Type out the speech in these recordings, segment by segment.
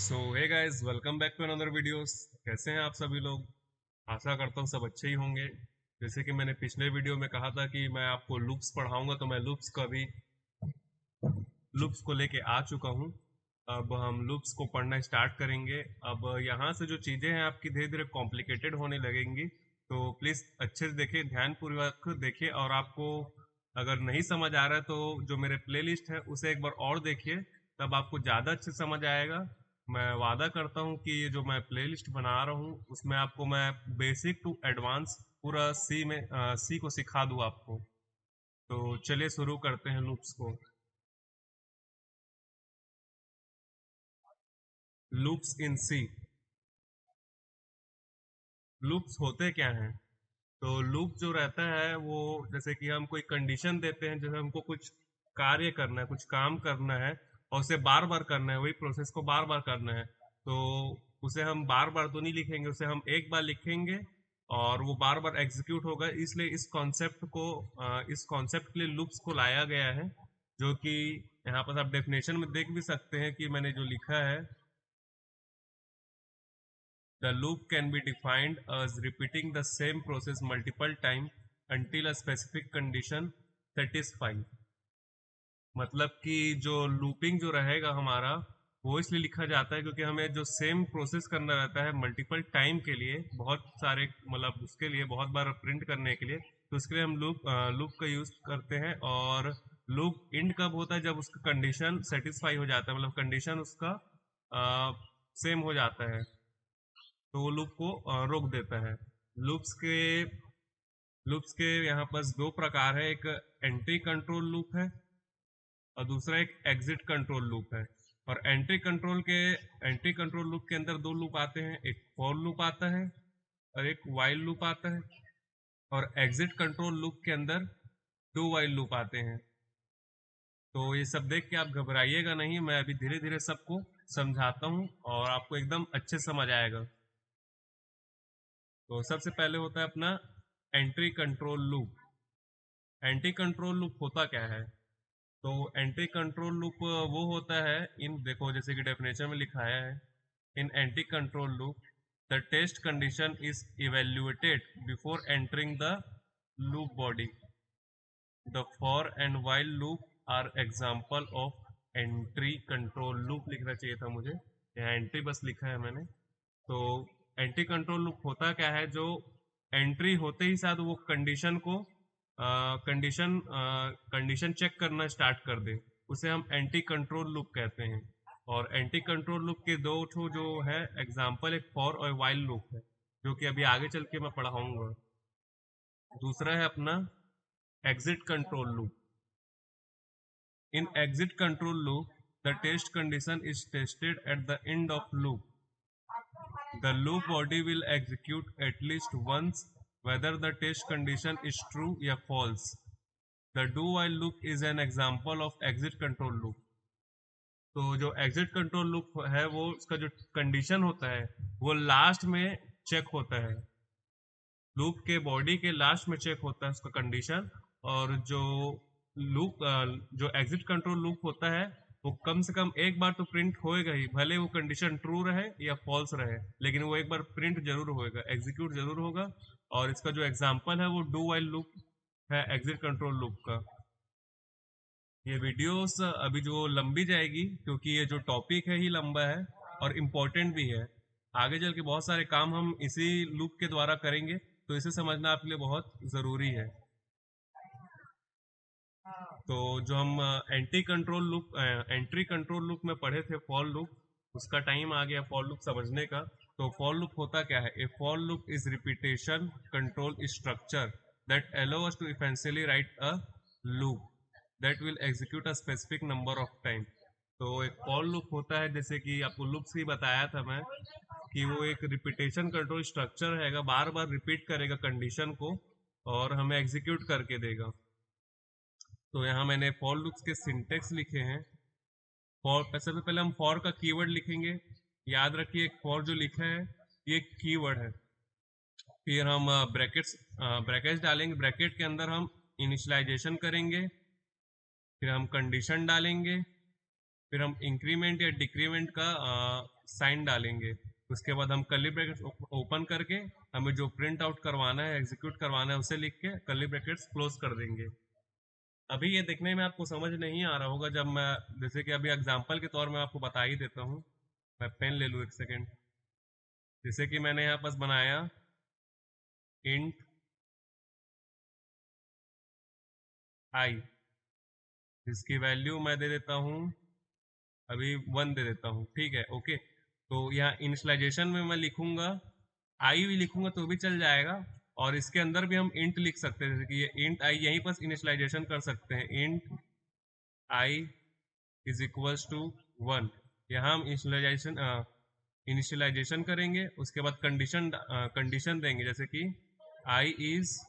So hey guys, welcome back to another videos. कैसे हैं आप सभी लोग? आशा करता हूँ सब अच्छे ही होंगे। जैसे कि मैंने पिछले वीडियो में कहा था कि मैं आपको लूप्स पढ़ाऊंगा, तो मैं लूप्स को अभी लूप्स को लेके आ चुका हूँ। अब हम लूप्स को पढ़ना स्टार्ट करेंगे। अब यहाँ से जो चीज़ें हैं आपकी धीरे धीरे कॉम्प्लिकेटेड होने लगेंगी, तो प्लीज़ अच्छे से देखिए, ध्यानपूर्वक देखिए। और आपको अगर नहीं समझ आ रहा है तो जो मेरे प्लेलिस्ट है उसे एक बार और देखिए, तब आपको ज़्यादा अच्छे से समझ आएगा। मैं वादा करता हूँ कि ये जो मैं प्लेलिस्ट बना रहा हूँ उसमें आपको मैं बेसिक टू एडवांस पूरा सी को सिखा दूँ आपको। तो चलिए शुरू करते हैं लूप्स को। लूप्स इन सी। लूप्स होते क्या हैं? तो लूप जो रहता है वो, जैसे कि हम कोई कंडीशन देते हैं, जैसे हमको कुछ कार्य करना है, कुछ काम करना है और उसे बार बार करना है, वही प्रोसेस को बार बार करना है। तो उसे हम बार बार तो नहीं लिखेंगे, उसे हम एक बार लिखेंगे और वो बार बार एग्जीक्यूट होगा। इसलिए इस कॉन्सेप्ट के लिए लूप्स को लाया गया है, जो कि यहाँ पर आप डेफिनेशन में देख भी सकते हैं कि मैंने जो लिखा है। The loop can be defined as repeating the same process multiple times until a specific condition satisfies। मतलब कि जो लूपिंग जो रहेगा हमारा, वो इसलिए लिखा जाता है क्योंकि हमें जो सेम प्रोसेस करना रहता है मल्टीपल टाइम के लिए, बहुत सारे मतलब उसके लिए बहुत बार प्रिंट करने के लिए, तो उसके लिए हम लूप का यूज करते हैं। और लूप इंड कब होता है? जब उसका कंडीशन सेटिस्फाई हो जाता है, मतलब कंडीशन उसका सेम हो जाता है, तो वो लूप को रोक देता है। लूप्स के लूप्स के यहाँ पास दो प्रकार है, एक एंट्री कंट्रोल लूप है और दूसरा एक एग्जिट कंट्रोल लूप है। और एंट्री कंट्रोल लूप के अंदर दो लूप आते हैं, एक फॉर लूप आता है और एक वाइल लूप आता है। और एग्जिट कंट्रोल लूप के अंदर दो वाइल लूप आते हैं। तो ये सब देख के आप घबराइएगा नहीं, मैं अभी धीरे धीरे सबको समझाता हूँ और आपको एकदम अच्छे समझ आएगा। तो सबसे पहले होता है अपना entry control loop. Anti control loop होता क्या है? तो एंटी कंट्रोल लूप वो होता है, इन देखो जैसे कि डेफिनेशन में लिखाया है, in entry control loop the test condition is evaluated before entering the loop body. The for and while loop are example of entry control loop. लिखना चाहिए था मुझे, यहाँ एंट्री बस लिखा है मैंने। तो एंटी कंट्रोल लूप होता क्या है? जो एंट्री होते ही साथ वो कंडीशन चेक करना स्टार्ट कर दे, उसे हम एंटी कंट्रोल लूप कहते हैं। और एंटी कंट्रोल लूप के दो ठो जो है एग्जांपल, एक फॉर और वाइल लूप है, जो कि अभी आगे चल के मैं पढ़ाऊंगा। दूसरा है अपना exit control loop. In exit control loop the test condition is tested at the end of loop. The loop body will execute at least once whether the test condition is true या false. The do while loop is an example of exit control loop. तो जो exit control loop है वो उसका जो condition होता है वो लास्ट में चेक होता है, लूप के बॉडी के लास्ट में चेक होता है उसका कंडीशन। और लूप जो एग्जिट कंट्रोल लूप होता है वो कम से कम एक बार तो प्रिंट होएगा ही, भले वो कंडीशन ट्रू रहे या फॉल्स रहे, लेकिन वो एक बार प्रिंट जरूर होएगा, एग्जीक्यूट जरूर होगा। और इसका जो एग्जांपल है वो डू वाइल लूप है, एग्जिट कंट्रोल लूप का। ये वीडियोस अभी जो लंबी जाएगी क्योंकि ये जो टॉपिक है ही लंबा है और इम्पोर्टेंट भी है। आगे चल के बहुत सारे काम हम इसी लूप के द्वारा करेंगे, तो इसे समझना आपके लिए बहुत ज़रूरी है। तो जो हम एंट्री कंट्रोल लूप में पढ़े थे फॉर लूप, उसका टाइम आ गया फॉर लूप समझने का। तो फॉर लूप होता क्या है? A for loop is repetition control structure that allows us to efficiently write a loop that will execute a specific number of time. तो एक फॉर लूप होता है, जैसे कि आपको लूप्स ही बताया था मैं, कि वो एक रिपीटेशन कंट्रोल स्ट्रक्चर है, बार बार रिपीट करेगा कंडीशन को और हमें एग्जीक्यूट करके देगा। तो यहाँ मैंने फॉर लूप्स के सिंटेक्स लिखे हैं। सबसे पहले हम फॉर का कीवर्ड लिखेंगे। याद रखिए, एक फॉर जो लिखा है ये कीवर्ड है। फिर हम ब्रैकेट्स डालेंगे, ब्रैकेट के अंदर हम इनिशियलाइजेशन करेंगे, फिर हम कंडीशन डालेंगे, फिर हम इंक्रीमेंट या डिक्रीमेंट का साइन डालेंगे। उसके बाद हम कर्ली ब्रैकेट्स ओपन करके हमें जो प्रिंट आउट करवाना है, एग्जीक्यूट करवाना है, उसे लिख के कर्ली ब्रैकेट्स क्लोज कर देंगे। अभी ये देखने में आपको समझ नहीं आ रहा होगा, जब मैं जैसे कि अभी एग्जांपल के तौर में आपको बता ही देता हूँ। मैं पेन ले लूँ एक सेकेंड। जैसे कि मैंने यहाँ पास बनाया इंट आई, जिसकी वैल्यू मैं दे देता हूँ अभी 1 दे देता हूँ, ठीक है, ओके। तो यहाँ इनिशियलाइजेशन में मैं लिखूंगा आई भी लिखूंगा तो भी चल जाएगा, और इसके अंदर भी हम इंट लिख सकते हैं, जैसे कि ये इंट आई यहीं पर इनिशियलाइजेशन कर सकते हैं। Int I is equals to 1, यहाँ हम इनिशियलाइजेशन करेंगे। उसके बाद कंडीशन देंगे, जैसे कि आई इज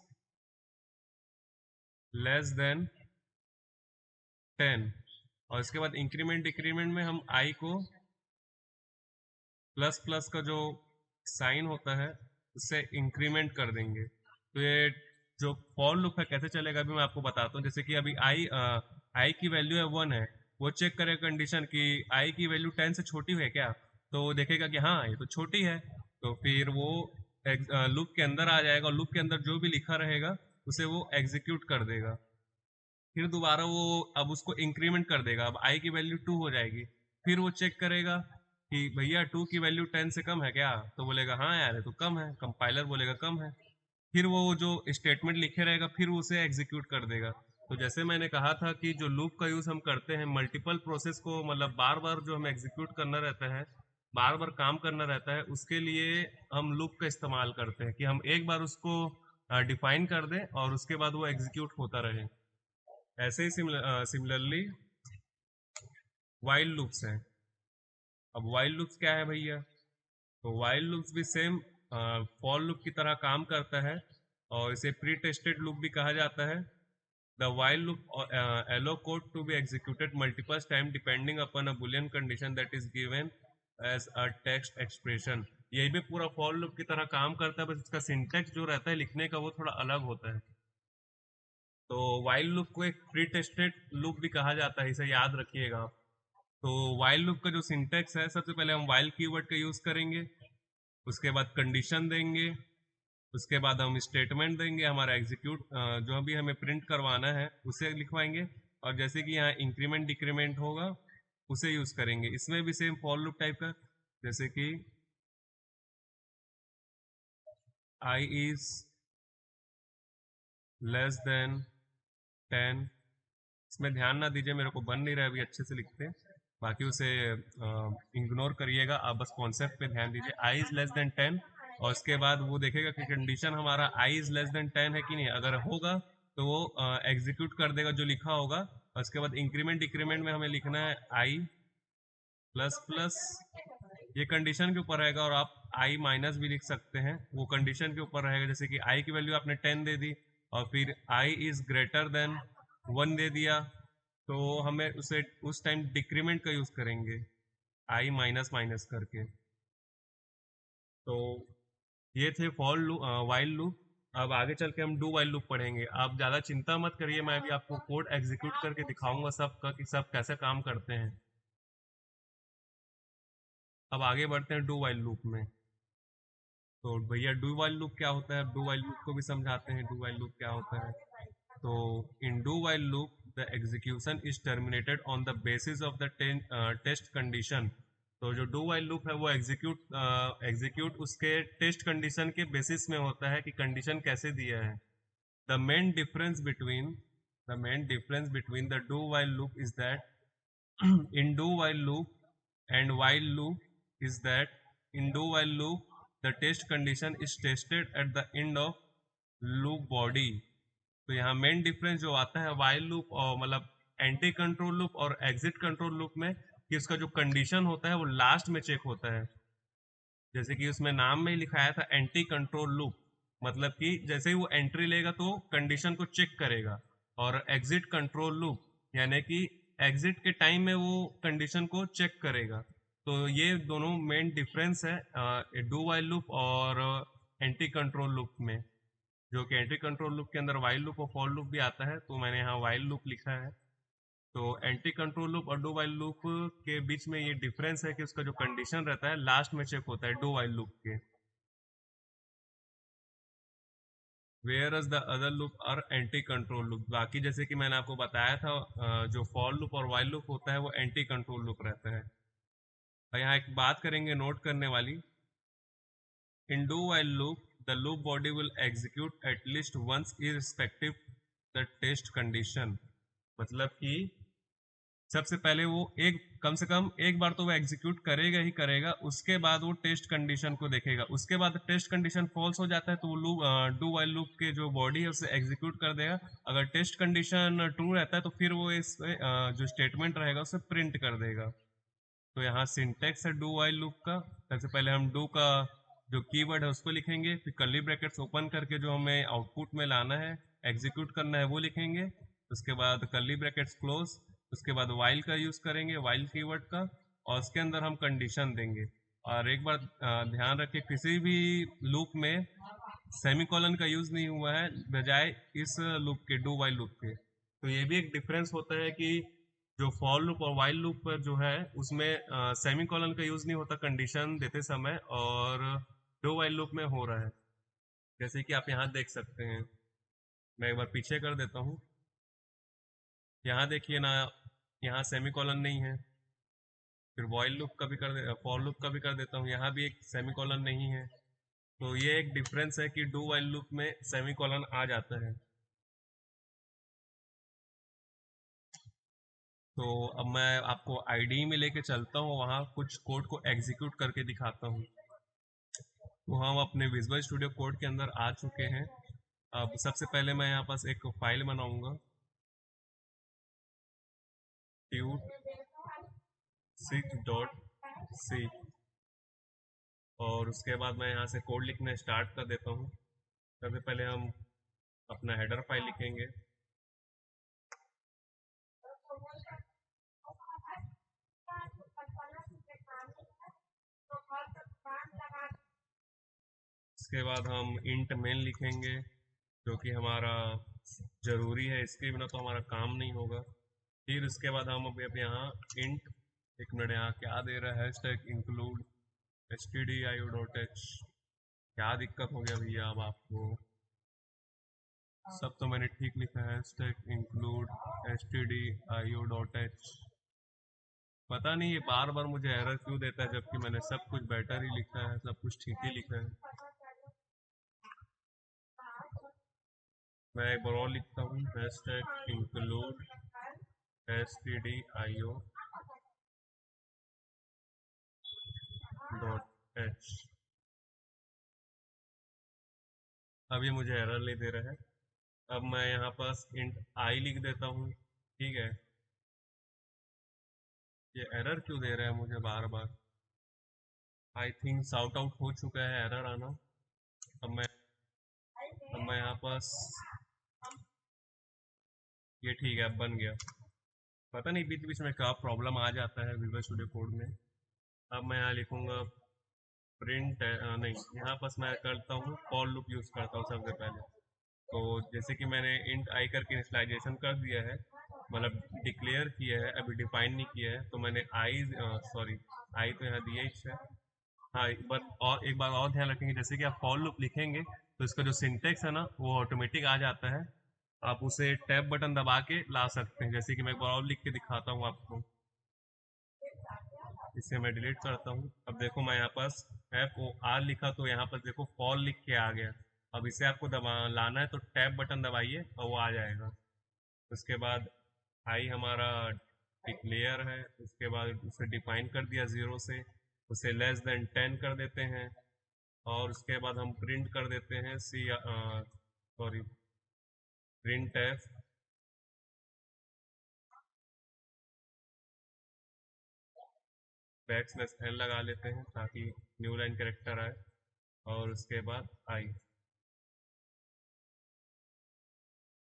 लेस देन 10, और इसके बाद इंक्रीमेंट डिक्रीमेंट में हम आई को प्लस प्लस का जो साइन होता है उससे इंक्रीमेंट कर देंगे। तो ये जो फॉर लूप है कैसे चलेगा अभी मैं आपको बताता हूँ। जैसे कि अभी आई की वैल्यू है 1 है, वो चेक करेगा कंडीशन कि आई की वैल्यू 10 से छोटी है क्या, तो वो देखेगा कि हाँ ये तो छोटी है, तो फिर वो लूप के अंदर आ जाएगा, और लूप के अंदर जो भी लिखा रहेगा उसे वो एग्जीक्यूट कर देगा। फिर दोबारा वो अब उसको इंक्रीमेंट कर देगा, अब आई की वैल्यू 2 हो जाएगी। फिर वो चेक करेगा कि भैया 2 की वैल्यू 10 से कम है क्या, तो बोलेगा हाँ यार ये तो कम है, कंपाइलर बोलेगा कम है। फिर वो जो स्टेटमेंट लिखे रहेगा फिर उसे एग्जीक्यूट कर देगा। तो जैसे मैंने कहा था कि जो लूप का यूज हम करते हैं मल्टीपल प्रोसेस को, मतलब बार बार जो हमें एग्जीक्यूट करना रहता है, बार बार काम करना रहता है, उसके लिए हम लूप का इस्तेमाल करते हैं कि हम एक बार उसको डिफाइन कर दें और उसके बाद वो एग्जीक्यूट होता रहे। ऐसे ही सिमिलरली वाइल लूप्स हैं। अब वाइल लूप्स क्या है भैया, तो वाइल लूप्स भी सेम फॉर लूप की तरह काम करता है, और इसे प्री टेस्टेड लूप भी कहा जाता है। The while loop allow code to be executed multiple time depending upon a boolean condition that is given as a text expression। यही भी पूरा फॉर लूप की तरह काम करता है, बस इसका सिंटेक्स जो रहता है लिखने का वो थोड़ा अलग होता है। तो वाइल लूप को एक प्री टेस्टेड लूप भी कहा जाता है, इसे याद रखिएगा आप। तो वाइल लूप का जो सिंटेक्स है, सबसे पहले हम वाइल कीवर्ड का यूज करेंगे, उसके बाद कंडीशन देंगे, उसके बाद हम स्टेटमेंट देंगे, हमारा एग्जीक्यूट जो भी हमें प्रिंट करवाना है उसे लिखवाएंगे, और जैसे कि यहाँ इंक्रीमेंट डिक्रीमेंट होगा उसे यूज करेंगे। इसमें भी सेम फॉर लूप टाइप का, जैसे कि आई इज लेस देन 10, इसमें ध्यान ना दीजिए, मेरे को बन नहीं रहा है अभी अच्छे से लिखते, बाकी उसे इग्नोर करिएगा, आप बस कॉन्सेप्ट पे ध्यान दीजिए। आई इज लेस देन 10, और उसके बाद वो देखेगा कि कंडीशन हमारा आई इज लेस देन 10 है कि नहीं, अगर होगा तो वो एग्जीक्यूट कर देगा जो लिखा होगा। और उसके बाद इंक्रीमेंट डिक्रीमेंट में हमें लिखना है आई प्लस प्लस, ये कंडीशन के ऊपर रहेगा, और आप आई माइनस भी लिख सकते हैं, वो कंडीशन के ऊपर रहेगा। जैसे कि आई की वैल्यू आपने 10 दे दी और फिर आई इज ग्रेटर देन 1 दे दिया, तो हमें उसे उस टाइम डिक्रीमेंट का यूज करेंगे, आई माइनस माइनस करके। तो ये थे फॉर लूप, वाइल लूप। अब आगे चल के हम डू वाइल लूप पढ़ेंगे। आप ज़्यादा चिंता मत करिए, मैं भी आपको कोड एग्जीक्यूट करके दिखाऊंगा सबका कि सब कैसे काम करते हैं। अब आगे बढ़ते हैं डू वाइल लूप में। तो भैया डू वाइल लूप क्या होता है, डू वाइल लूप को भी समझाते हैं डू वाइल लूप क्या होता है। तो in do while loop the execution is terminated on the basis of the test condition. तो जो डू वाइल लूप है वो एग्जीक्यूट उसके टेस्ट कंडीशन के बेसिस में होता है कि कंडीशन कैसे दिया है। The main difference between the do while loop is that in do while loop and while loop is that in do while loop the test condition is tested at the end of loop body। तो यहाँ main difference जो आता है while loop और मतलब anti control loop और exit control loop में, कि उसका जो कंडीशन होता है वो लास्ट में चेक होता है। जैसे कि उसमें नाम में ही लिखाया था एंटी कंट्रोल लूप, मतलब कि जैसे ही वो एंट्री लेगा तो कंडीशन को चेक करेगा। और एग्जिट कंट्रोल लूप यानी कि एग्जिट के टाइम में वो कंडीशन को चेक करेगा। तो ये दोनों मेन डिफरेंस है डू वाइल लूप और एंटी कंट्रोल लूप में। जो कि एंटी कंट्रोल लूप के अंदर वाइल लूप और फॉर लूप भी आता है, तो मैंने यहाँ वाइल लूप लिखा है। तो एंटी कंट्रोल लूप और डू वाइल लूप के बीच में ये डिफरेंस है कि उसका जो कंडीशन रहता है लास्ट में चेक होता है डू वाइल लूप के, whereas the other loop और एंटी कंट्रोल लूप। बाकी जैसे कि मैंने आपको बताया था जो फॉर लूप और वाइल लूप होता है वो एंटी कंट्रोल लूप रहता है। और यहाँ एक बात करेंगे नोट करने वाली, in do while loop the loop body will execute at least once irrespective the test condition. मतलब कि सबसे पहले वो एक कम से कम एक बार तो वो एग्जीक्यूट करेगा ही करेगा, उसके बाद वो टेस्ट कंडीशन को देखेगा, उसके बाद टेस्ट कंडीशन फॉल्स हो जाता है तो वो लूप डू वाइल लूप के जो बॉडी है उसे एग्जीक्यूट कर देगा। अगर टेस्ट कंडीशन ट्रू रहता है तो फिर वो इस जो स्टेटमेंट रहेगा उसे प्रिंट कर देगा। तो यहाँ सिंटेक्स है डू वाइल लूप का। सबसे पहले हम डू का जो कीवर्ड है उसको लिखेंगे, फिर कर्ली ब्रैकेट्स ओपन करके जो हमें आउटपुट में लाना है एग्जीक्यूट करना है वो लिखेंगे, उसके बाद कर्ली ब्रैकेट्स क्लोज, उसके बाद वाइल का यूज करेंगे वाइल कीवर्ड का, और उसके अंदर हम कंडीशन देंगे। और एक बार ध्यान रखें किसी भी लूप में सेमीकोलन का यूज नहीं हुआ है बजाय इस लूप के डू वाइल लूप के। तो ये भी एक डिफरेंस होता है कि जो फॉर लूप और वाइल लूप पर जो है उसमें सेमीकोलन का यूज नहीं होता कंडीशन देते समय, और डू वाइल लूप में हो रहा है, जैसे कि आप यहाँ देख सकते हैं। मैं एक बार पीछे कर देता हूँ, यहाँ देखिए ना, यहाँ सेमीकोलन नहीं है। फिर वाइल लूप का भी कर दे, फॉर लूप का भी कर देता हूँ, यहाँ भी एक सेमीकोलन नहीं है। तो ये एक डिफरेंस है कि डू वाइल लूप में सेमीकोलन आ जाता है। तो अब मैं आपको आईडी में लेके चलता हूँ, वहाँ कुछ कोड को एग्जीक्यूट करके दिखाता हूँ। तो हम अपने विजुअल स्टूडियो कोड के अंदर आ चुके हैं। अब सबसे पहले मैं यहाँ पास एक फाइल बनाऊंगा, tut6.c, और उसके बाद मैं यहाँ से कोड लिखना स्टार्ट कर देता हूँ। सबसे पहले हम अपना हेडर फाइल लिखेंगे, इसके बाद हम इंट मेन लिखेंगे जो कि हमारा ज़रूरी है, इसके बिना तो हमारा काम नहीं होगा। फिर उसके बाद हम अब यहाँ इंट, एक मिनट, यहाँ क्या दे रहा है, हैशटैग इंक्लूड stdio.h। क्या दिक्कत हो गया भैया अब आपको? सब तो मैंने ठीक लिखा है, हैशटैग इंक्लूड stdio.h। पता नहीं ये बार बार मुझे एरर क्यों देता है, जबकि मैंने सब कुछ बेटर ही लिखा है, सब कुछ ठीक ही लिखा है। मैं एक बार और लिखता हूँ, हैशटैग इंक्लूड stdio.h। अब ये मुझे एरर नहीं दे रहा है। अब मैं यहाँ पास इंट आई लिख देता हूँ, ठीक है। ये एरर क्यों दे रहा है मुझे बार बार? आई थिंक साउट आउट हो चुका है एरर आना। अब मैं यहाँ पास, ये ठीक है, अब बन गया। पता नहीं बीच बीच में क्या प्रॉब्लम आ जाता है विजुअल स्टूडियो कोड में। अब मैं यहाँ लिखूंगा प्रिंट, नहीं, यहाँ पास मैं करता हूँ फॉर लूप यूज करता हूँ सबसे पहले। तो जैसे कि मैंने इंट आई करके इनिशियलाइजेशन कर दिया है, मतलब डिक्लेयर किया है, अभी डिफाइन नहीं किया है, तो मैंने आई, सॉरी, आई तो यहाँ दिया ही है। हाँ, एक बार और ध्यान रखेंगे, जैसे कि आप फॉर लूप लिखेंगे तो इसका जो सिंटेक्स है ना वो ऑटोमेटिक आ जाता है। आप उसे टैब बटन दबा के ला सकते हैं, जैसे कि मैं एक बार और लिख के दिखाता हूँ आपको। इसे मैं डिलीट करता हूँ। अब देखो मैं यहाँ पास FOR लिखा तो यहाँ पर देखो फॉल लिख के आ गया। अब इसे आपको दबा लाना है तो टैब बटन दबाइए और वो आ जाएगा। उसके बाद आई हमारा डिक्लेयर है, उसके बाद उसे डिफाइन कर दिया 0 से, उसे लेस देन 10 कर देते हैं, और उसके बाद हम प्रिंट कर देते हैं sorry, print F backslash N लगा लेते हैं ताकि न्यू लाइन कैरेक्टर आए, और उसके बाद आई।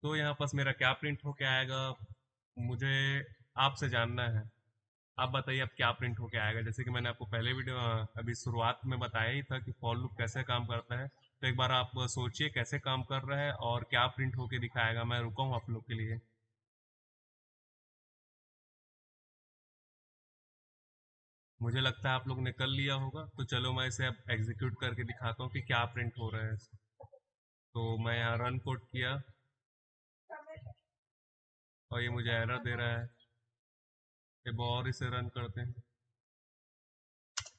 तो यहाँ पास मेरा क्या प्रिंट होके आएगा, मुझे आपसे जानना है। आप बताइए अब क्या प्रिंट होके आएगा। जैसे कि मैंने आपको पहले वीडियो अभी शुरुआत में बताया ही था कि फॉर लूप कैसे काम करता है, तो एक बार आप सोचिए कैसे काम कर रहा है और क्या प्रिंट होके दिखाएगा। मैं रुका हूँ आप लोग के लिए। मुझे लगता है आप लोग ने कर लिया होगा, तो चलो मैं इसे अब एग्जीक्यूट करके दिखाता हूँ कि क्या प्रिंट हो रहा है। तो मैं यहाँ रन कोड किया और ये मुझे एरर दे रहा है। एक और इसे रन करते हैं,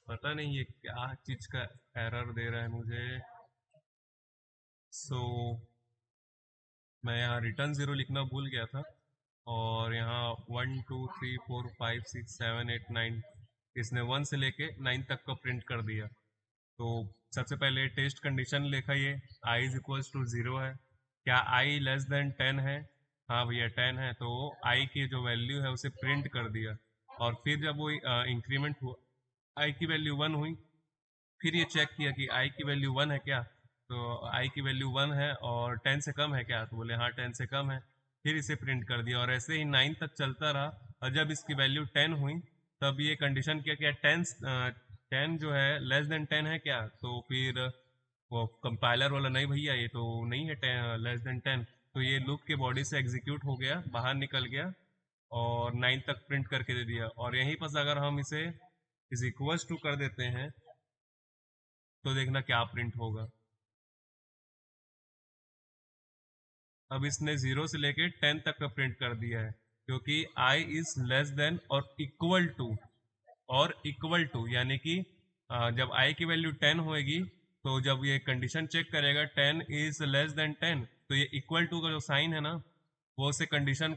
पता नहीं ये क्या चीज़ का एरर दे रहा है मुझे। सो मैं यहाँ रिटर्न ज़ीरो लिखना भूल गया था, और यहाँ 1 2 3 4 5 6 7 8 9, इसने 1 से लेके 9 तक का प्रिंट कर दिया। तो सबसे पहले टेस्ट कंडीशन लिखा, ये i इज इक्वल्स टू 0 है, क्या i लेस देन 10 है? हाँ भैया 10 है, तो i की जो वैल्यू है उसे प्रिंट कर दिया। और फिर जब वो इंक्रीमेंट हुआ, i की वैल्यू 1 हुई, फिर ये चेक किया कि i की वैल्यू 1 है क्या, तो i की वैल्यू 1 है और 10 से कम है क्या, तो बोले हाँ 10 से कम है। फिर इसे प्रिंट कर दिया और ऐसे ही 9 तक चलता रहा, और जब इसकी वैल्यू 10 हुई तब ये कंडीशन किया क्या 10 जो है लेस देन 10 है क्या, तो फिर वो कंपाइलर वाला नहीं भैया ये तो नहीं है 10 लेस देन 10, तो ये लूप के बॉडी से एग्जीक्यूट हो गया, बाहर निकल गया और 9 तक प्रिंट करके दे दिया। और यहीं पर अगर हम इसे इज इक्वल्स टू कर देते हैं तो देखना क्या प्रिंट होगा। अब इसने 0 से लेके 10 तक का प्रिंट कर दिया है, क्योंकि i इज लेस देन और इक्वल टू यानी कि जब i की वैल्यू 10 होएगी, तो जब ये कंडीशन चेक करेगा 10 इज लेस देन 10, तो ये इक्वल टू का जो साइन है ना, वो से कंडीशन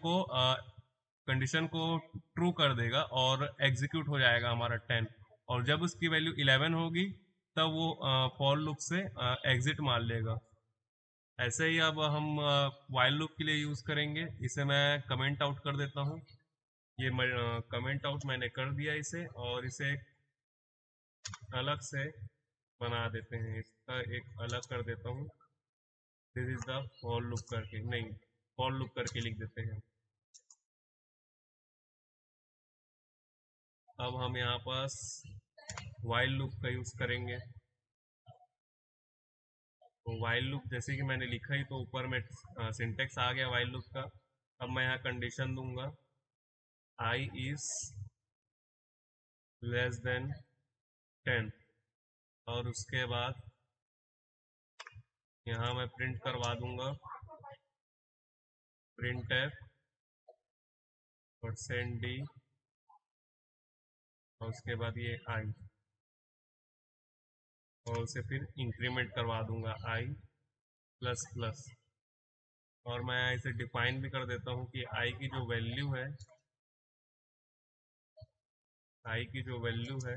को ट्रू कर देगा और एग्जीक्यूट हो जाएगा हमारा 10। और जब उसकी वैल्यू 11 होगी तब वो फॉर लूप से एग्जिट मार लेगा। ऐसे ही अब हम वाइल लूप के लिए यूज करेंगे, इसे मैं कमेंट आउट कर देता हूँ। ये कमेंट आउट मैंने कर दिया इसे, और इसे अलग से बना देते हैं, इसका एक अलग कर देता हूँ। This is the for loop करके, नहीं फॉर लूप करके लिख देते हैं। अब हम यहाँ पास वाइल लूप का यूज करेंगे। तो वाइल लूप जैसे कि मैंने लिखा ही, तो ऊपर में सिंटेक्स आ गया वाइल लूप का। अब मैं यहाँ कंडीशन दूंगा i इज लेस देन 10, और उसके बाद यहाँ मैं प्रिंट करवा दूंगा प्रिंट एफ %d, और उसके बाद ये i, और उसे फिर इंक्रीमेंट करवा दूंगा i प्लस प्लस। और मैं इसे डिफाइन भी कर देता हूँ कि i की जो वैल्यू है, i की जो वैल्यू है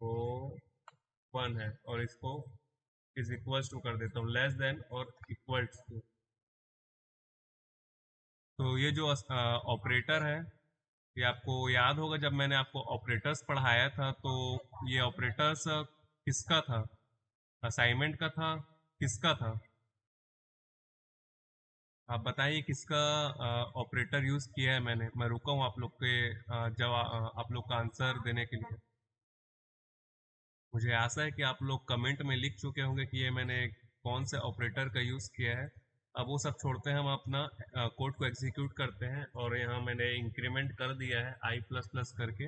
वो 1 है, और इसको इज इक्वल्स टू कर देता हूँ लेस देन और इक्वल्स टू। तो ये जो ऑपरेटर है, ये आपको याद होगा जब मैंने आपको ऑपरेटर्स पढ़ाया था, तो ये ऑपरेटर्स किसका था, असाइनमेंट का था, किसका था? आप बताइए किसका ऑपरेटर यूज किया है मैंने। मैं रुका हूँ आप लोग के जवाब, आप लोग का आंसर देने के लिए। मुझे आशा है कि आप लोग कमेंट में लिख चुके होंगे कि ये मैंने कौन से ऑपरेटर का यूज किया है। अब वो सब छोड़ते हैं, हम अपना कोड को एग्जीक्यूट करते हैं, और यहाँ मैंने इंक्रीमेंट कर दिया है i प्लस प्लस करके।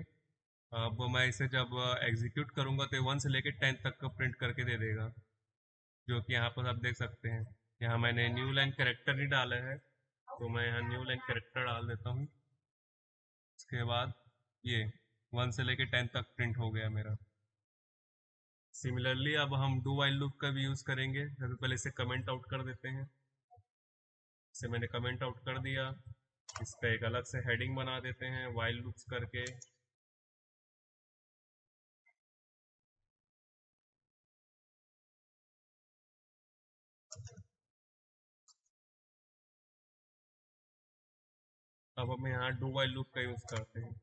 अब मैं इसे जब एग्जीक्यूट करूंगा तो 1 से लेकर 10 तक का प्रिंट करके दे देगा, जो कि यहाँ पर आप देख सकते हैं। यहाँ मैंने न्यू लाइन कैरेक्टर नहीं डाला है, तो मैं यहाँ न्यू लाइन कैरेक्टर डाल देता हूँ। उसके बाद ये 1 से लेकर 10 तक प्रिंट हो गया मेरा। सिमिलरली अब हम डू वाइल लूप का भी यूज़ करेंगे। सबसे पहले इसे कमेंट आउट कर देते हैं। इसे मैंने कमेंट आउट कर दिया। इस पर एक अलग से हेडिंग बना देते हैं वाइल लूप्स करके। अब हम यहाँ डू वाइल लूप का यूज़ करते हैं।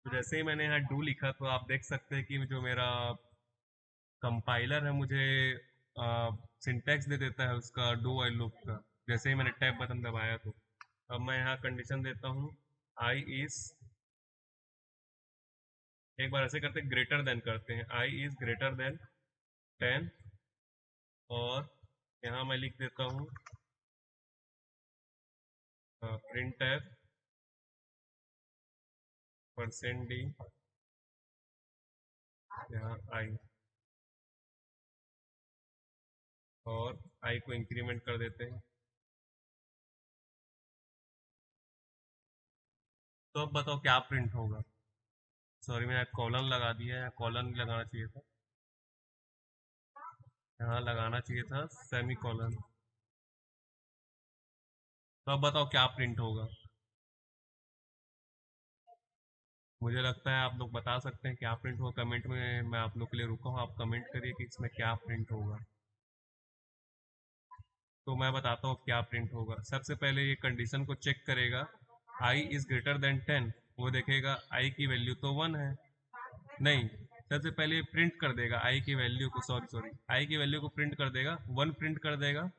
तो जैसे ही मैंने यहाँ डू लिखा, तो आप देख सकते हैं कि जो मेरा कंपाइलर है मुझे सिंटैक्स दे देता है उसका डू वाइल लूप का, जैसे ही मैंने टैब बटन दबाया। तो अब मैं यहाँ कंडीशन देता हूँ आई इज, एक बार ऐसे करते ग्रेटर देन करते हैं, आई इज ग्रेटर देन 10, और यहाँ मैं लिख देता हूँ प्रिंट एफ %d यहाँ आई, और आई को इंक्रीमेंट कर देते हैं। तो अब बताओ क्या प्रिंट होगा। सॉरी, मैंने कॉलन लगा दिया है, कॉलन नहीं लगाना चाहिए था, यहाँ लगाना चाहिए था सेमी कॉलन। तो अब बताओ क्या प्रिंट होगा। मुझे लगता है आप लोग बता सकते हैं क्या प्रिंट होगा कमेंट में। मैं आप लोग के लिए रुका हूँ, आप कमेंट करिए कि इसमें क्या प्रिंट होगा। तो मैं बताता हूँ क्या प्रिंट होगा। सबसे पहले ये कंडीशन को चेक करेगा, i इज ग्रेटर देन 10। वो देखेगा i की वैल्यू तो 1 है। नहीं, सबसे पहले प्रिंट कर देगा i की वैल्यू को, सॉरी सॉरी, i की वैल्यू को प्रिंट कर देगा, 1 प्रिंट कर देगा,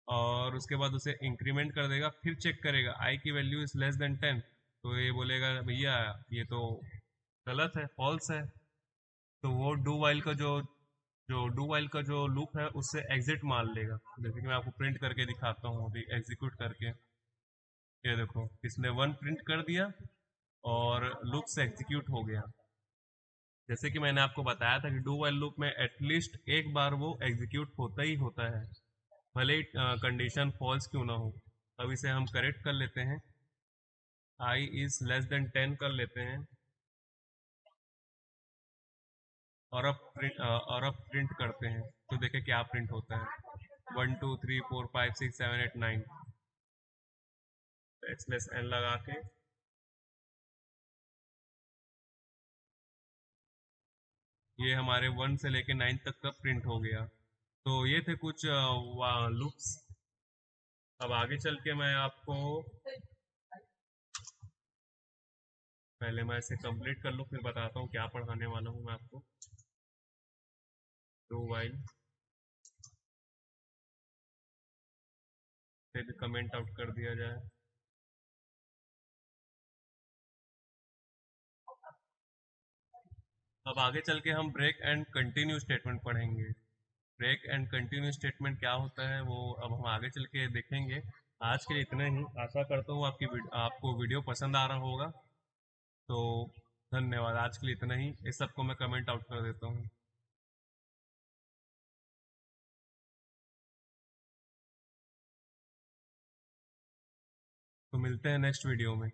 और उसके बाद उसे इंक्रीमेंट कर देगा। फिर चेक करेगा i की वैल्यू इज लेस देन 10, तो ये बोलेगा भैया ये तो गलत है, फॉल्स है। तो वो डू वाइल का जो डू वाइल का जो लूप है उससे एग्जिट मान लेगा। जैसे कि मैं आपको प्रिंट करके दिखाता हूँ अभी, एग्जीक्यूट करके। ये देखो, इसने 1 प्रिंट कर दिया और लूप से एग्जीक्यूट हो गया। जैसे कि मैंने आपको बताया था कि डू वाइल लूप में एटलीस्ट एक बार वो एग्जीक्यूट होता ही होता है, भले ही कंडीशन फॉल्स क्यों ना हो। अब इसे हम करेक्ट कर लेते हैं, i इज लेस देन 10 कर लेते हैं, और अब करते हैं तो देखें क्या प्रिंट होता है। 1 2 3 4 5 6 7 8 9, एक्सलेस एन लगा के ये हमारे 1 से लेके 9 तक का प्रिंट हो गया। तो ये थे कुछ लूप्स। अब आगे चल के मैं आपको, पहले मैं इसे कंप्लीट कर लूँ फिर बताता हूँ क्या पढ़ाने वाला हूँ मैं आपको। डू वाइल फिर कमेंट आउट कर दिया जाए। अब आगे चल के हम ब्रेक एंड कंटिन्यू स्टेटमेंट पढ़ेंगे। ब्रेक एंड कंटिन्यू स्टेटमेंट क्या होता है वो अब हम आगे चल के देखेंगे। आज के लिए इतना ही। आशा करता हूँ आपको वीडियो पसंद आ रहा होगा। तो धन्यवाद, आज के लिए इतना ही। इस सबको मैं कमेंट आउट कर देता हूँ। तो मिलते हैं नेक्स्ट वीडियो में।